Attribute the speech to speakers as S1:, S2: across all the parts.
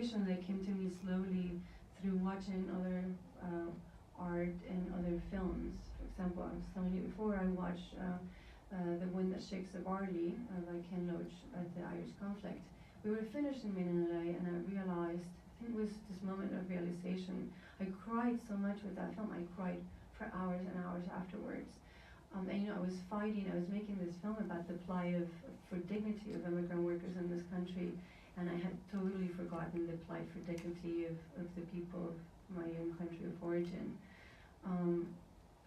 S1: realization that came to me slowly through watching other art and other films. For example, I was telling you before, I watched The Wind That Shakes the Barley by Ken Loach at the Irish conflict. We were finishing Minute and I realized, I think it was this moment of realization, I cried so much with that film, I cried for hours and hours afterwards. And you know, I was making this film about the plight for dignity of immigrant workers in this country, and I had totally forgotten the plight for dignity of the people of my own country of origin.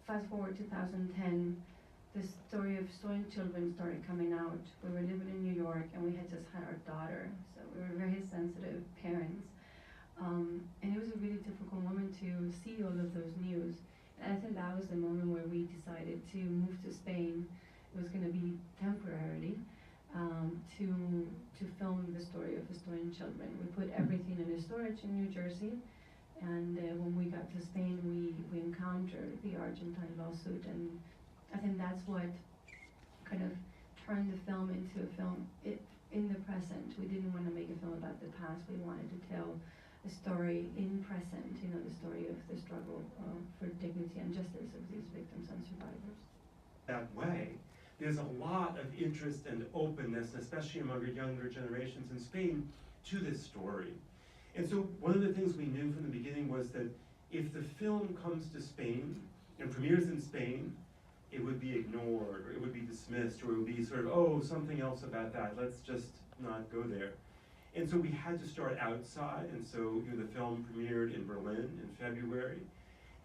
S1: Fast forward 2010, the story of stolen children started coming out. We were living in New York and we had just had our daughter, so we were very sensitive parents. And it was a really difficult moment to see all of those news. And I think that was the moment where we decided to move to Spain. It was going to be temporarily, to film the story of the stolen children. We put everything in a storage in New Jersey, and when we got to Spain, we encountered the Argentine lawsuit, and I think that's what kind of turned the film into a film in the present. We didn't want to make a film about the past. We wanted to tell a story in present, you know, the story of the struggle for dignity and justice of these victims and survivors.
S2: That way, there's a lot of interest and openness, especially among the younger generations in Spain, to this story. And so one of the things we knew from the beginning was that if the film comes to Spain and premieres in Spain, it would be ignored, or it would be dismissed, or it would be sort of, oh, something else about that, let's just not go there. And so we had to start outside, and so you know, the film premiered in Berlin in February.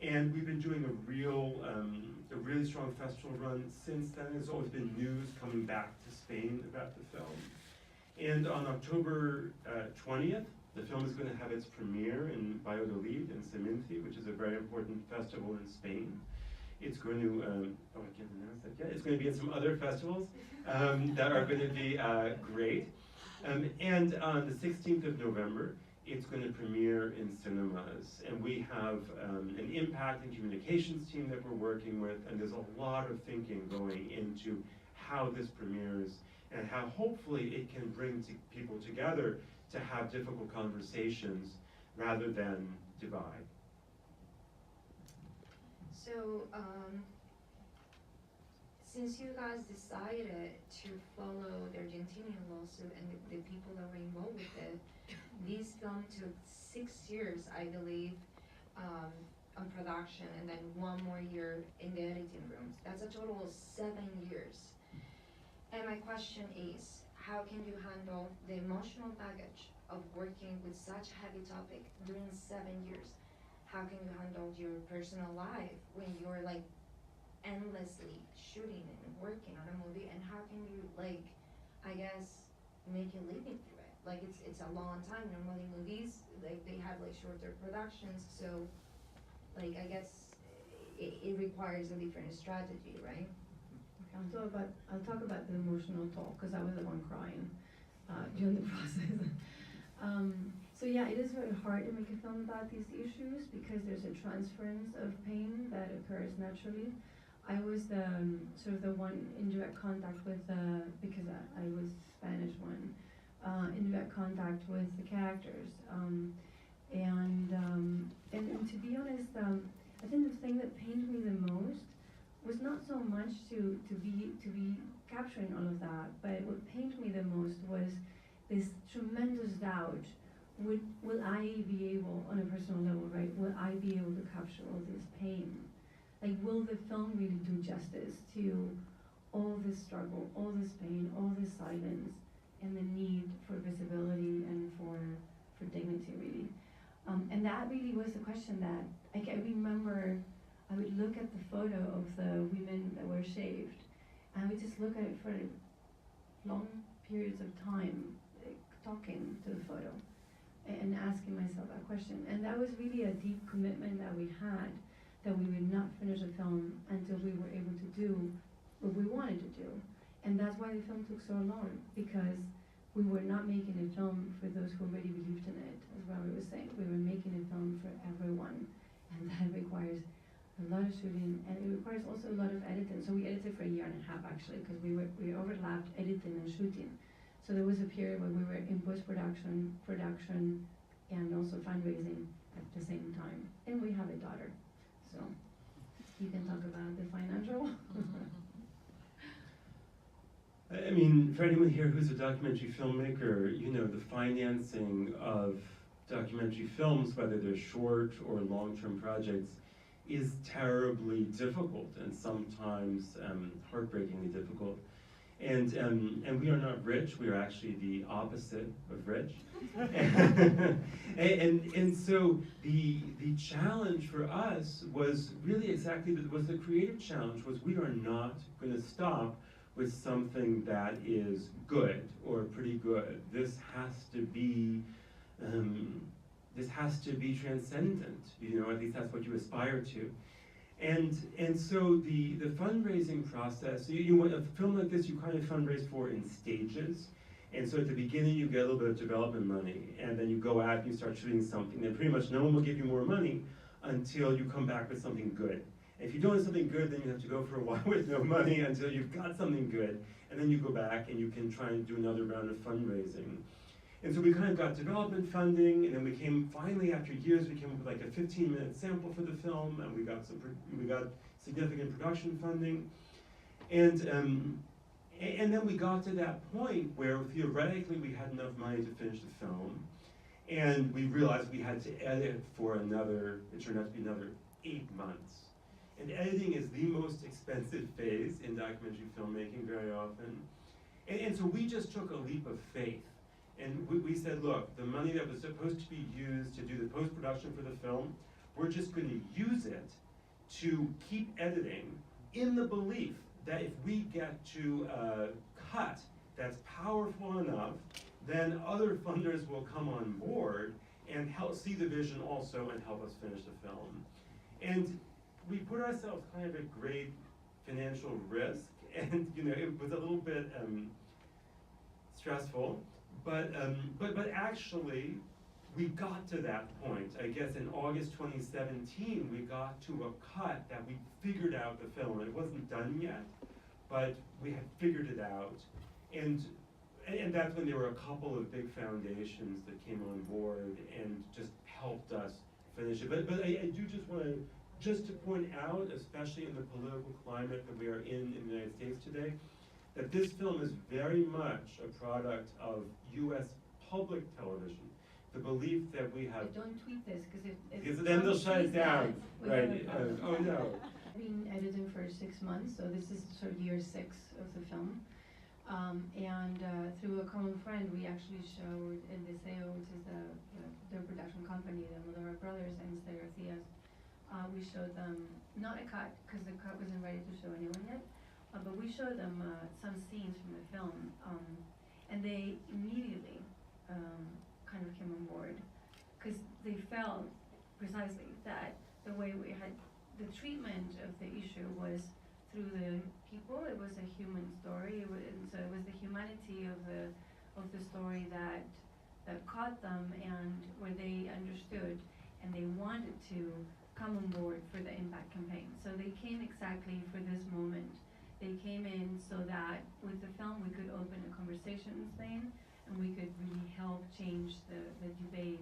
S2: And we've been doing a really strong festival run since then. There's always been news coming back to Spain about the film. And on October 20th, the film is going to have its premiere in Valladolid, in Seminci, which is a very important festival in Spain. It's going to, oh, I can't announce that yet. It's going to be in some other festivals that are going to be great. And on the 16th of November, it's going to premiere in cinemas. And we have an impact and communications team that we're working with, and there's a lot of thinking going into how this premieres and how hopefully it can bring people together to have difficult conversations rather than divide.
S3: So, since you guys decided to follow the Argentinian lawsuit and the people that were involved with it, this film took 6 years, I believe, on production, and then 1 more year in the editing rooms. That's a total of 7 years. And my question is, how can you handle the emotional baggage of working with such a heavy topic during 7 years? How can you handle your personal life when you're like endlessly shooting and working on a movie, and how can you, like, I guess, make a living through it? Like, it's a long time. Normally movies, like, they have like shorter productions, so like, I guess it requires a different strategy, right?
S1: Okay, I'll talk about the emotional toll, because I was the one crying during the process. So yeah, it is very hard to make a film about these issues because there's a transference of pain that occurs naturally. I was sort of the one in direct contact with, because I was Spanish one, in direct contact with the characters. And to be honest, I think the thing that pained me the most was not so much to be capturing all of that, but what pained me the most was this tremendous doubt. Will I be able, on a personal level, right, will I be able to capture all this pain? Like, will the film really do justice to all this struggle, all this pain, all this silence, and the need for visibility and for dignity, really? And that really was the question that I remember. I would look at the photo of the women that were shaved, and I would just look at it for long periods of time, like, talking to the photo and asking myself that question. And that was really a deep commitment that we had, that we would not finish a film until we were able to do what we wanted to do. And that's why the film took so long, because we were not making a film for those who already believed in it, as Robert was saying. We were making a film for everyone, and that requires a lot of shooting, and it requires also a lot of editing. So we edited for 1.5 years actually, because we overlapped editing and shooting. So there was a period when we were in post-production, production, and also fundraising at the same time. And we have a daughter, so you can talk about the financial.
S2: I mean, for anyone here who's a documentary filmmaker, you know, the financing of documentary films, whether they're short or long-term projects, is terribly difficult and sometimes heartbreakingly difficult. And we are not rich, we are actually the opposite of rich. and so the challenge for us was really exactly, was the creative challenge, was we are not going to stop with something that is good or pretty good. This has to be transcendent, you know, at least that's what you aspire to. And so the fundraising process, you a film like this, you kind of fundraise for in stages. And so at the beginning you get a little bit of development money, and then you go out and you start shooting something, and pretty much no one will give you more money until you come back with something good. If you don't have something good, then you have to go for a while with no money until you've got something good, and then you go back and you can try and do another round of fundraising. And so we kind of got development funding, and then we came, finally after years, we came up with like a 15-minute sample for the film, and we got significant production funding. And then we got to that point where theoretically we had enough money to finish the film, and we realized we had to edit for another, it turned out to be another 8 months. And editing is the most expensive phase in documentary filmmaking very often. And so we just took a leap of faith. And we said, look, the money that was supposed to be used to do the post-production for the film, we're just going to use it to keep editing in the belief that if we get to a cut that's powerful enough, then other funders will come on board and help see the vision also and help us finish the film. And we put ourselves kind of at great financial risk, and you know, it was a little bit stressful. But actually, we got to that point. I guess in August 2017, we got to a cut that we figured out the film. It wasn't done yet, but we had figured it out. And that's when there were a couple of big foundations that came on board and just helped us finish it. But I do just want to point out, especially in the political climate that we are in the United States today, that this film is very much a product of U.S. public television. The belief that we have...
S1: Don't tweet this,
S2: because then they'll shut it down. Right. Oh no.
S1: I've been editing for 6 months, so this is sort of year 6 of the film. Through a common friend, we actually showed El Deseo, which is their production company, the Almudena Brothers and Garcias. We showed them, not a cut, because the cut wasn't ready to show anyone yet, but we showed them some scenes from the film, and they immediately kind of came on board, because they felt precisely that the way we had, the treatment of the issue was through the people. It was a human story, so it was the humanity of the story that caught them, and where they understood and they wanted to come on board for the Impact campaign. So they came exactly for this moment. They came in so that with the film we could open a conversation in Spain, and we could really help change the debate